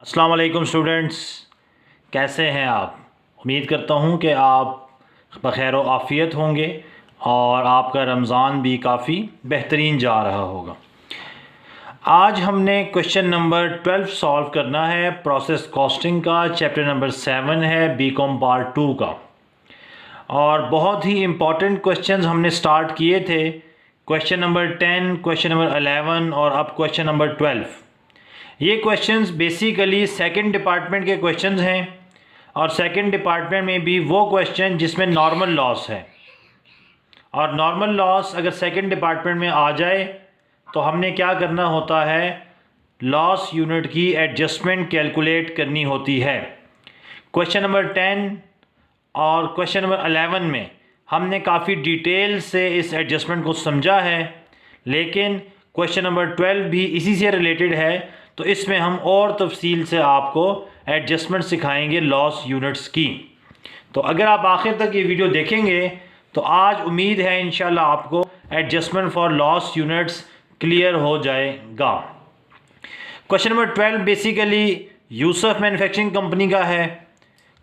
अस्सलाम वालेकुम स्टूडेंट्स, कैसे हैं आप। उम्मीद करता हूं कि आप बखैर व आफ़ियत होंगे और आपका रमज़ान भी काफ़ी बेहतरीन जा रहा होगा। आज हमने क्वेश्चन नंबर 12 सॉल्व करना है प्रोसेस कॉस्टिंग का। चैप्टर नंबर 7 है बीकॉम पार्ट 2 का और बहुत ही इम्पॉर्टेंट क्वेश्चंस हमने स्टार्ट किए थे। क्वेश्चन नंबर 10, क्वेश्चन नंबर 11 और अब क्वेश्चन नंबर 12। ये क्वेश्चंस बेसिकली सेकंड डिपार्टमेंट के क्वेश्चंस हैं और सेकंड डिपार्टमेंट में भी वो क्वेश्चन जिसमें नॉर्मल लॉस है। और नॉर्मल लॉस अगर सेकंड डिपार्टमेंट में आ जाए तो हमने क्या करना होता है, लॉस यूनिट की एडजस्टमेंट कैलकुलेट करनी होती है। क्वेश्चन नंबर 10 और क्वेश्चन नंबर 11 में हमने काफ़ी डिटेल से इस एडजस्टमेंट को समझा है, लेकिन क्वेश्चन नंबर 12 भी इसी से रिलेटेड है, तो इसमें हम और तफसील से आपको एडजस्टमेंट सिखाएंगे लॉस यूनिट्स की। तो अगर आप आखिर तक ये वीडियो देखेंगे तो आज उम्मीद है इंशाल्लाह आपको adjustment for loss units clear हो जाएगा। Question number 12 basically Yusuf manufacturing company का है।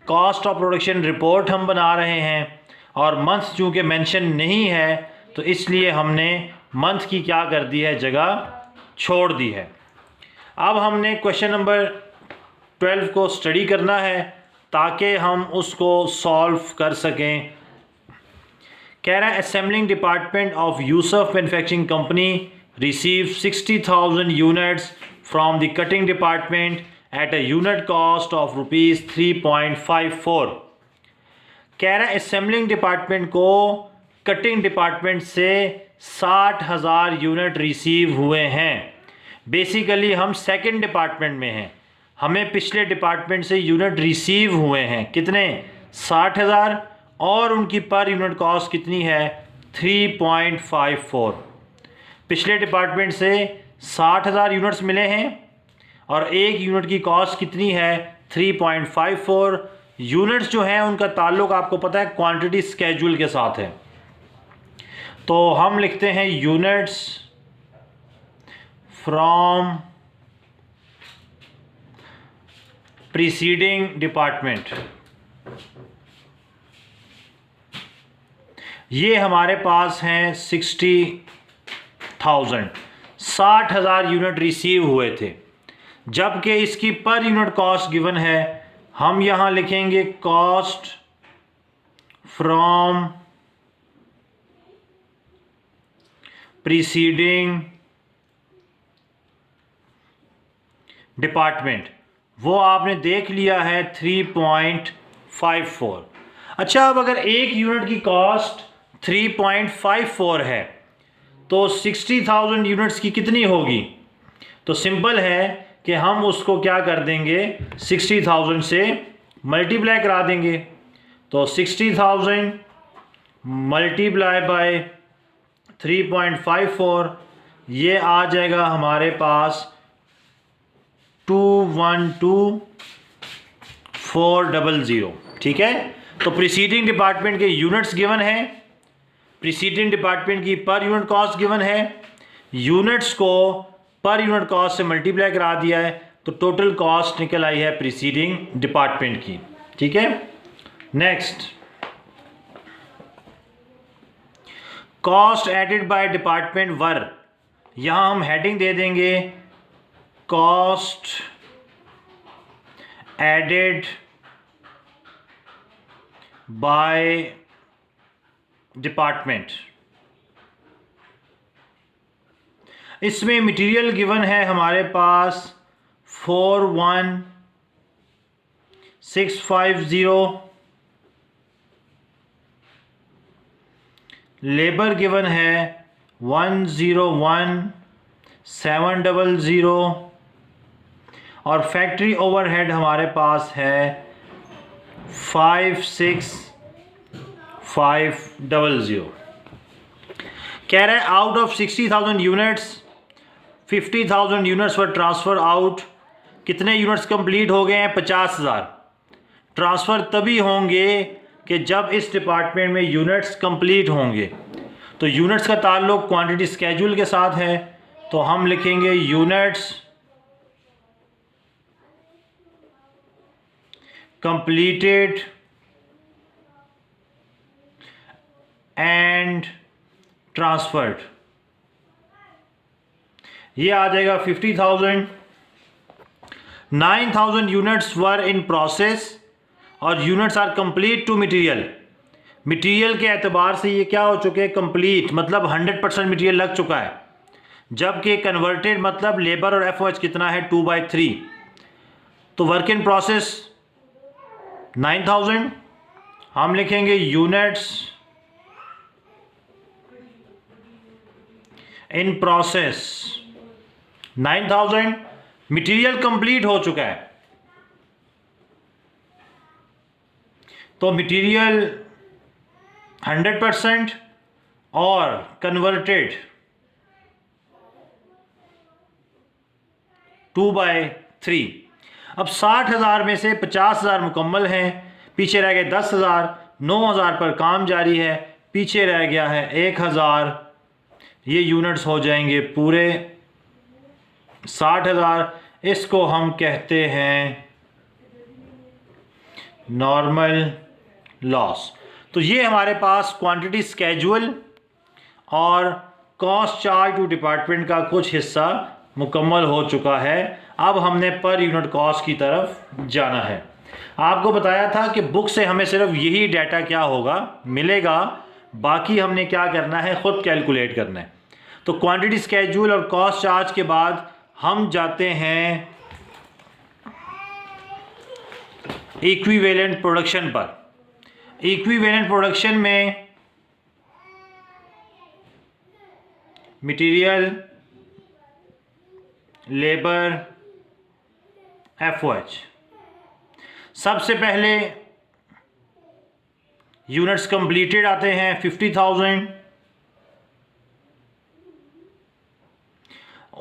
कॉस्ट ऑफ प्रोडक्शन रिपोर्ट हम बना रहे हैं और मंथ चूँकि मेंशन नहीं है तो इसलिए हमने मंथ की क्या कर दी है, जगह छोड़ दी है। अब हमने क्वेश्चन नंबर 12 को स्टडी करना है ताकि हम उसको सॉल्व कर सकें। कह रहा है assembling department of Yusuf manufacturing company receive 60,000 units from the cutting department at a unit cost of ₹3.54। कह रहा है असेंबलिंग डिपार्टमेंट को कटिंग डिपार्टमेंट से 60,000 यूनिट रिसीव हुए हैं। बेसिकली हम सेकंड डिपार्टमेंट में हैं, हमें पिछले डिपार्टमेंट से यूनिट रिसीव हुए हैं कितने, 60,000, और उनकी पर यूनिट कॉस्ट कितनी है, 3.54। पिछले डिपार्टमेंट से 60,000 यूनिट्स मिले हैं और एक यूनिट की कॉस्ट कितनी है, 3.54। यूनिट्स जो हैं उनका ताल्लुक आपको पता है क्वांटिटी स्केड्यूल के साथ है, तो हम लिखते हैं यूनिट्स फ्रॉम प्रीसीडिंग डिपार्टमेंट। ये हमारे पास हैं 60,000 यूनिट रिसीव हुए थे, जबकि इसकी पर यूनिट कॉस्ट गिवन है। हम यहां लिखेंगे कॉस्ट फ्रॉम प्रीसीडिंग डिपार्टमेंट, वो आपने देख लिया है 3.54। अच्छा, अब अगर एक यूनिट की कॉस्ट 3.54 है तो 60,000 यूनिट्स की कितनी होगी, तो सिंपल है कि हम उसको क्या कर देंगे, 60,000 से मल्टीप्लाई करा देंगे। तो 60,000 मल्टीप्लाई बाय 3.54, ये आ जाएगा हमारे पास 212,400। ठीक है, तो प्रीसीडिंग डिपार्टमेंट के यूनिट्स गिवन है, प्रीसीडिंग डिपार्टमेंट की पर यूनिट कॉस्ट गिवन है, यूनिट्स को पर यूनिट कॉस्ट से मल्टीप्लाई करा दिया है, तो टोटल कॉस्ट निकल आई है प्रीसीडिंग डिपार्टमेंट की। ठीक है, next cost added by department वर, यहां हम हेडिंग दे देंगे कॉस्ट एडेड बाय डिपार्टमेंट। इसमें मटेरियल गिवन है हमारे पास 41,650, लेबर गिवन है 101,700 और फैक्ट्री ओवरहेड हमारे पास है 56,500। कह रहा है out of 60,000 units 50,000 units were transfer out. कितने यूनिट्स कंप्लीट हो गए हैं, 50,000। ट्रांसफ़र तभी होंगे कि जब इस डिपार्टमेंट में यूनिट्स कंप्लीट होंगे, तो यूनिट्स का ताल्लुक क्वांटिटी स्केड्यूल के साथ है, तो हम लिखेंगे यूनिट्स completed and transferred, ये आ जाएगा 50,000। 9,000 यूनिट्स वर इन प्रोसेस और units are complete to material. Material के एतबार से ये क्या हो चुके हैं, कंप्लीट मतलब 100% मटेरियल लग चुका है, जबकि कन्वर्टेड मतलब लेबर और एफओएच कितना है 2/3। तो वर्क इन प्रोसेस 9,000, हम लिखेंगे units in process 9,000। Material complete हो चुका है, तो मटेरियल 100% और कन्वर्टेड 2/3। अब 60,000 में से 50,000 मुकम्मल हैं, पीछे रह गए 10,000। 9,000 पर काम जारी है, पीछे रह गया है 1,000। ये यूनिट्स हो जाएंगे पूरे 60,000। इसको हम कहते हैं नॉर्मल लॉस। तो ये हमारे पास क्वांटिटी स्केड्यूल और कॉस्ट चार्ज टू डिपार्टमेंट का कुछ हिस्सा मुकम्मल हो चुका है। अब हमने पर यूनिट कॉस्ट की तरफ जाना है। आपको बताया था कि बुक से हमें सिर्फ यही डाटा क्या होगा मिलेगा, बाकी हमने क्या करना है, ख़ुद कैलकुलेट करना है। तो क्वांटिटी स्केड्यूल और कॉस्ट चार्ज के बाद हम जाते हैं इक्विवेलेंट प्रोडक्शन पर। इक्विवेलेंट प्रोडक्शन में मटेरियल, लेबर, एफओएच। सबसे पहले यूनिट्स कंप्लीटेड आते हैं 50,000।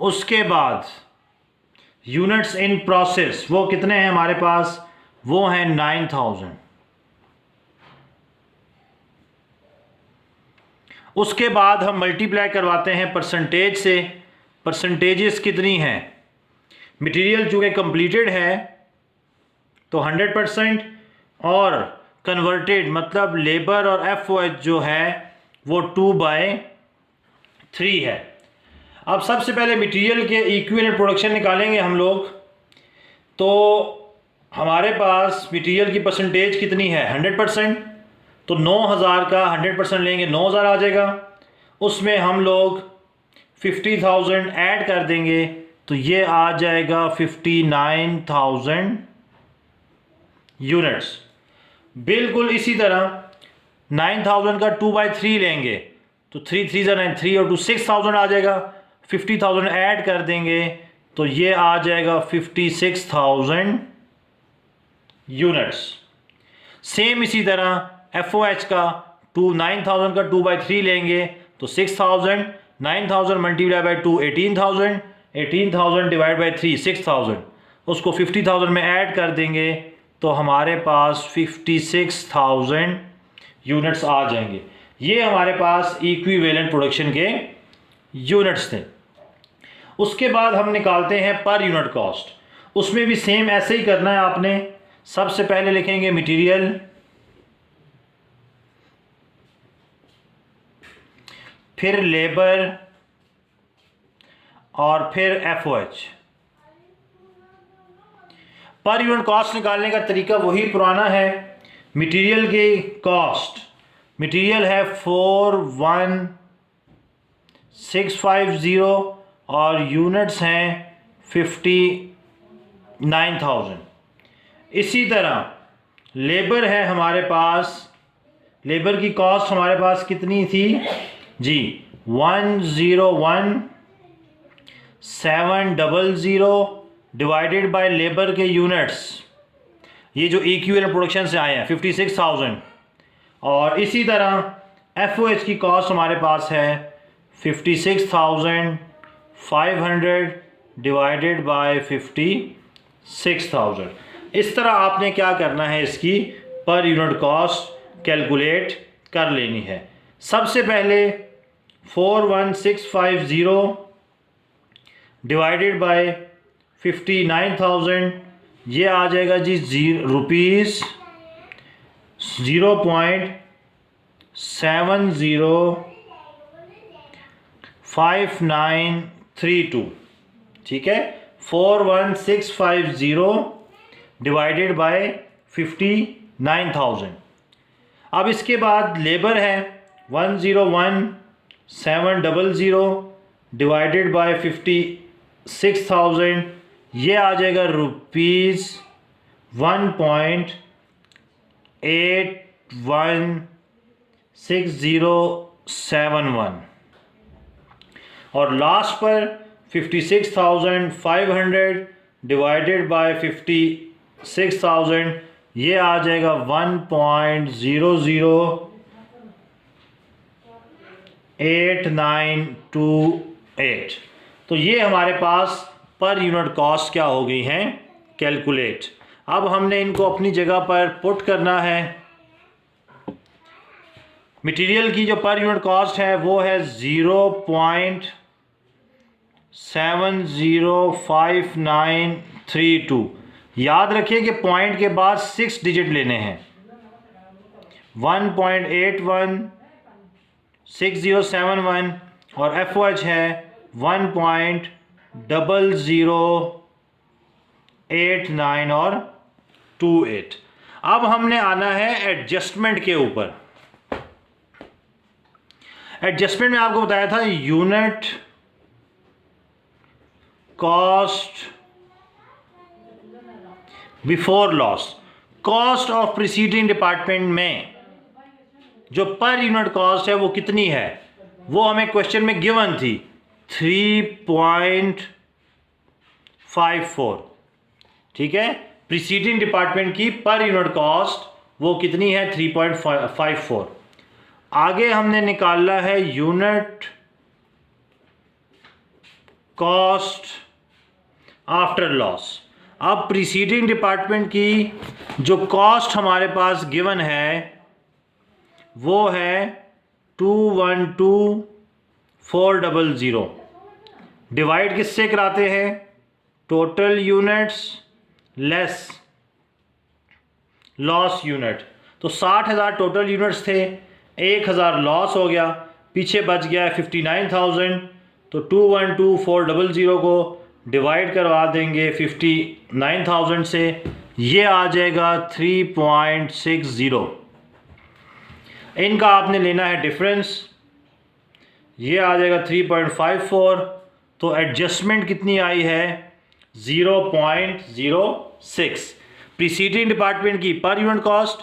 उसके बाद यूनिट्स इन प्रोसेस वो कितने हैं हमारे पास, वो हैं 9,000। उसके बाद हम मल्टीप्लाई करवाते हैं परसेंटेज से। परसेंटेजेस कितनी हैं, मटेरियल चूँकि कंप्लीटेड है तो 100% और कन्वर्टेड मतलब लेबर और एफओएच जो है वो 2/3 है। अब सबसे पहले मटेरियल के इक्विवेलेंट प्रोडक्शन निकालेंगे हम लोग। तो हमारे पास मटेरियल की परसेंटेज कितनी है 100%, तो 9,000 का 100% लेंगे 9,000 आ जाएगा। उसमें हम लोग 50,000 ऐड कर देंगे तो ये आ जाएगा 59,000 यूनिट्स। बिल्कुल इसी तरह 9,000 का 2/3 लेंगे तो 3 3 9 3 और 2 6,000 आ जाएगा। 50,000 ऐड कर देंगे तो ये आ जाएगा 56,000 यूनिट्स। सेम इसी तरह एफओएच का 9,000 का 2/3 लेंगे तो 6,000। 9,000 मल्टीप्लाई बाई 2 18,000। 18,000 divide by 3 6,000। उसको 50,000 में ऐड कर देंगे तो हमारे पास 56,000 यूनिट्स आ जाएंगे। ये हमारे पास इक्विवेलेंट प्रोडक्शन के यूनिट्स थे। उसके बाद हम निकालते हैं पर यूनिट कॉस्ट। उसमें भी सेम ऐसे ही करना है आपने। सबसे पहले लिखेंगे मटेरियल, फिर लेबर और फिर एफओएच। पर यूनिट कॉस्ट निकालने का तरीका वही पुराना है। मटेरियल की कॉस्ट, मटेरियल है 41,650 और यूनिट्स हैं 59,000। इसी तरह लेबर है हमारे पास। लेबर की कॉस्ट हमारे पास कितनी थी जी, 101,700 डिवाइडेड बाय लेबर के यूनिट्स, ये जो इक्विवेलेंट प्रोडक्शन से आए हैं 56,000। और इसी तरह एफओएच की कॉस्ट हमारे पास है 56,500 डिवाइडेड बाय 56,000। इस तरह आपने क्या करना है, इसकी पर यूनिट कॉस्ट कैलकुलेट कर लेनी है। सबसे पहले 41,650 डिवाइडेड बाय 59,000 ये आ जाएगा जी रुपीज़ 0.705932, ठीक है। 41650 डिवाइडेड बाय 59,000। अब इसके बाद लेबर है 101,700 डिवाइडेड बाय 56,000, ये आ जाएगा रुपीज़ 1.816071। और लास्ट पर 56,500 डिवाइडेड बाय 56,000, ये आ जाएगा 1.008928। तो ये हमारे पास पर यूनिट कॉस्ट क्या हो गई हैं कैलकुलेट। अब हमने इनको अपनी जगह पर पुट करना है। मटेरियल की जो पर यूनिट कॉस्ट है वो है 0.705932। याद रखिए कि पॉइंट के बाद 6 डिजिट लेने हैं। 1.816071 और FOH है 1.0089 और 28। अब हमने आना है एडजस्टमेंट के ऊपर। एडजस्टमेंट में आपको बताया था unit cost before loss. Cost of preceding department में जो पर यूनिट कॉस्ट है वो कितनी है, वो हमें क्वेश्चन में गिवन थी 3.54, ठीक है। प्रीसीडिंग डिपार्टमेंट की पर यूनिट कॉस्ट वो कितनी है 3.54। आगे हमने निकाला है यूनिट कॉस्ट आफ्टर लॉस। अब प्रीसीडिंग डिपार्टमेंट की जो कॉस्ट हमारे पास गिवन है वो है 212,400। डिवाइड किससे कराते हैं, total units less loss unit. तो 60,000 टोटल यूनिट्स थे, 1,000 लॉस हो गया, पीछे बच गया 59,000। तो 212,400 को डिवाइड करवा देंगे 59,000 से, ये आ जाएगा 3.60। इनका आपने लेना है डिफरेंस, ये आ जाएगा 3.54। तो एडजस्टमेंट कितनी आई है 0.06। प्रीसीडिंग डिपार्टमेंट की पर यूनिट कॉस्ट,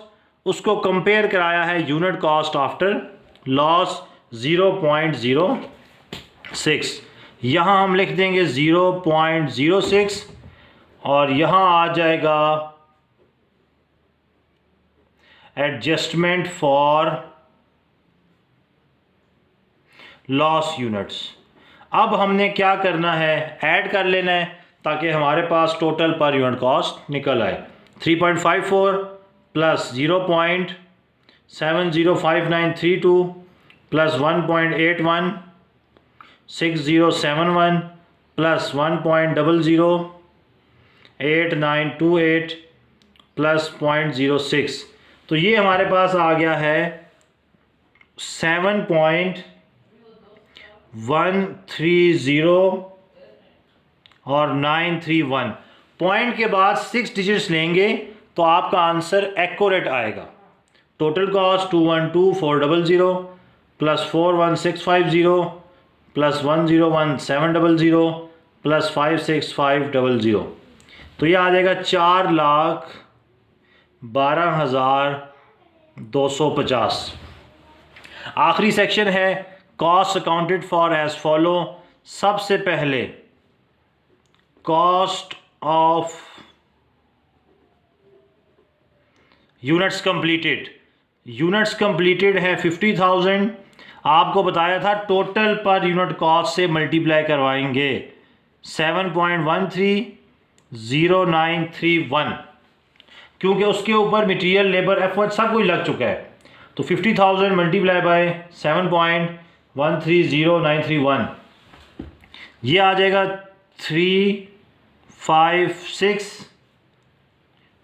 उसको कंपेयर कराया है यूनिट कॉस्ट आफ्टर लॉस 0.06। यहाँ हम लिख देंगे 0.06 और यहाँ आ जाएगा एडजस्टमेंट फॉर लॉस यूनिट्स। अब हमने क्या करना है, ऐड कर लेना है ताकि हमारे पास टोटल पर यूनिट कॉस्ट निकल आए। 3.54 प्लस 0.705932 प्लस 1.816071 प्लस 1.008928 प्लस 0.06। तो ये हमारे पास आ गया है 7.130 और 931। पॉइंट के बाद 6 डिजिट्स लेंगे तो आपका आंसर एक्यूरेट आएगा। Total cost 212,400 plus 41650 plus 101,700 plus 56500। तो ये आ जाएगा 4,12,250। आखिरी सेक्शन है cost accounted for as follow. सबसे पहले cost of units completed. Units completed है 50,000। आपको बताया था टोटल पर यूनिट कॉस्ट से मल्टीप्लाई करवाएंगे 7.130931, क्योंकि उसके ऊपर मटेरियल लेबर एफर्ट सब कुछ लग चुका है। तो 50,000 मल्टीप्लाई बाय 7.130931, ये आ जाएगा 356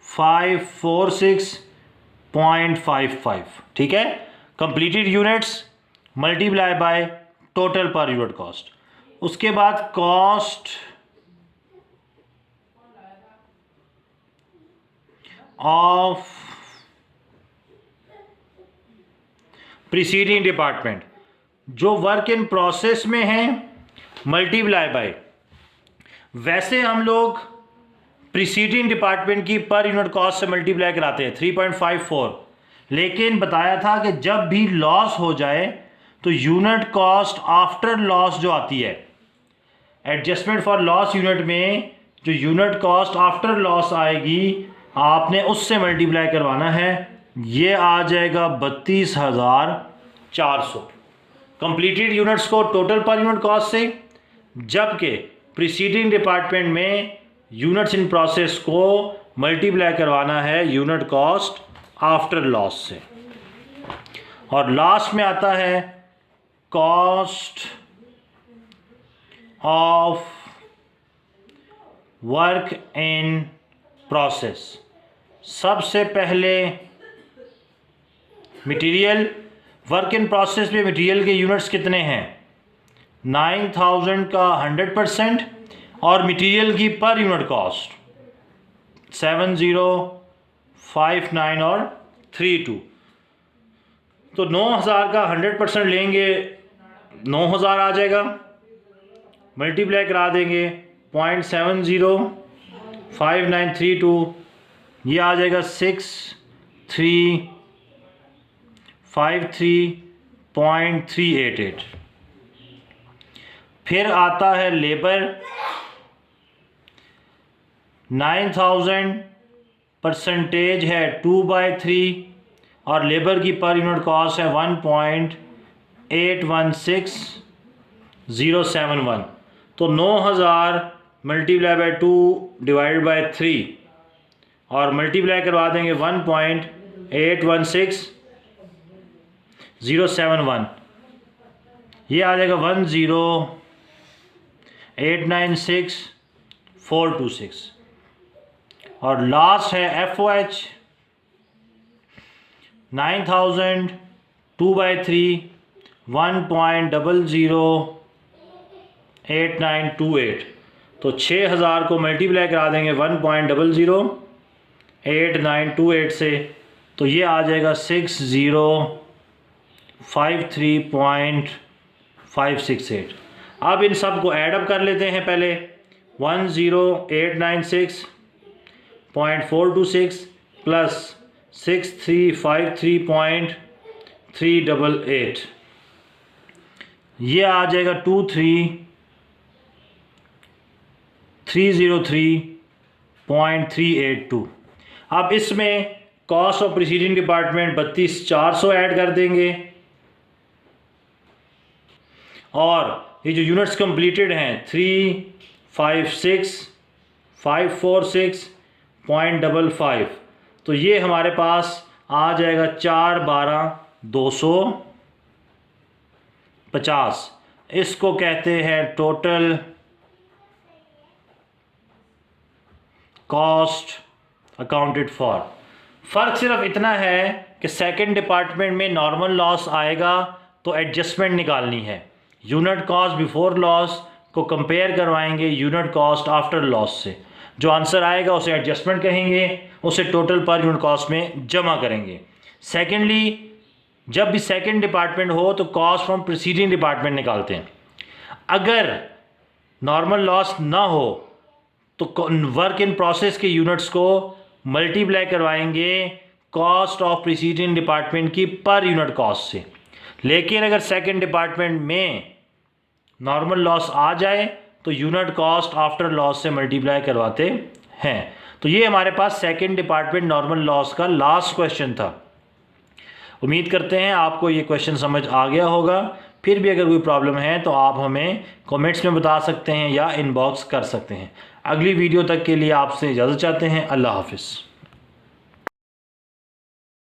546.55, ठीक है। Completed units multiply by total per unit cost. उसके बाद कॉस्ट ऑफ प्रीसीडिंग डिपार्टमेंट, जो वर्क इन प्रोसेस में है, मल्टीप्लाई बाय, वैसे हम लोग प्रीसीडिंग डिपार्टमेंट की पर यूनिट कॉस्ट से मल्टीप्लाई कराते हैं 3.54, लेकिन बताया था कि जब भी लॉस हो जाए तो यूनिट कॉस्ट आफ्टर लॉस जो आती है, एडजस्टमेंट फॉर लॉस यूनिट में जो यूनिट कॉस्ट आफ्टर लॉस आएगी, आपने उससे मल्टीप्लाई करवाना है। ये आ जाएगा 32,400 कंप्लीटेड यूनिट्स को टोटल पर यूनिट कॉस्ट से, जबकि प्रीसीडिंग डिपार्टमेंट में यूनिट्स इन प्रोसेस को मल्टीप्लाई करवाना है यूनिट कॉस्ट आफ्टर लॉस से। और लास्ट में आता है cost of work in process. सबसे पहले मटेरियल, वर्क इन प्रोसेस में मटेरियल के यूनिट्स कितने हैं, 9,000 का 100% और मटेरियल की पर यूनिट कॉस्ट 7059 और 32। तो 9,000 का 100% लेंगे, 9,000 आ जाएगा, मल्टीप्लाई करा देंगे 0.705932, ये आ जाएगा 6353.388। फिर आता है लेबर, 9,000 परसेंटेज है 2/3 और लेबर की पर यूनिट कॉस्ट है 1.816071। तो 9,000 मल्टीप्लाई बाय 2 डिवाइड बाय 3 और मल्टीप्लाई करवा देंगे 1.816071, ये आ जाएगा 10896,426। और लास्ट है FOH, 9,000 2/3 1.008928। तो 6,000 को मल्टीप्लाई करा देंगे 1.008928 से, तो ये आ जाएगा 6053.568। अब इन सब को ऐड अप कर लेते हैं। पहले 10896.426 प्लस 6353.388, ये आ जाएगा 2303.382। अब इसमें cost of preceding department 32,400 add कर देंगे और ये जो यूनिट्स कंप्लीटेड हैं 356,546.55, तो ये हमारे पास आ जाएगा 412,250। इसको कहते हैं टोटल कॉस्ट अकाउंटेड फॉर। फ़र्क सिर्फ इतना है कि सेकंड डिपार्टमेंट में नॉर्मल लॉस आएगा तो एडजस्टमेंट निकालनी है, यूनिट कॉस्ट बिफोर लॉस को कंपेयर करवाएंगे यूनिट कॉस्ट आफ्टर लॉस से, जो आंसर आएगा उसे एडजस्टमेंट कहेंगे, उसे टोटल पर यूनिट कॉस्ट में जमा करेंगे। सेकेंडली, जब भी सेकंड डिपार्टमेंट हो तो कॉस्ट फ्रॉम प्रीसीडिंग डिपार्टमेंट निकालते हैं। अगर नॉर्मल लॉस ना हो तो वर्क इन प्रोसेस के यूनिट्स को मल्टीप्लाई करवाएंगे कॉस्ट ऑफ प्रीसीडिंग डिपार्टमेंट की पर यूनिट कॉस्ट से। लेकिन अगर सेकंड डिपार्टमेंट में नॉर्मल लॉस आ जाए तो यूनिट कॉस्ट आफ्टर लॉस से मल्टीप्लाई करवाते हैं। तो ये हमारे पास सेकंड डिपार्टमेंट नॉर्मल लॉस का लास्ट क्वेश्चन था। उम्मीद करते हैं आपको ये क्वेश्चन समझ आ गया होगा। फिर भी अगर कोई प्रॉब्लम है तो आप हमें कमेंट्स में बता सकते हैं या इनबॉक्स कर सकते हैं। अगली वीडियो तक के लिए आपसे इजाज़त चाहते हैं। अल्लाह हाफिज़।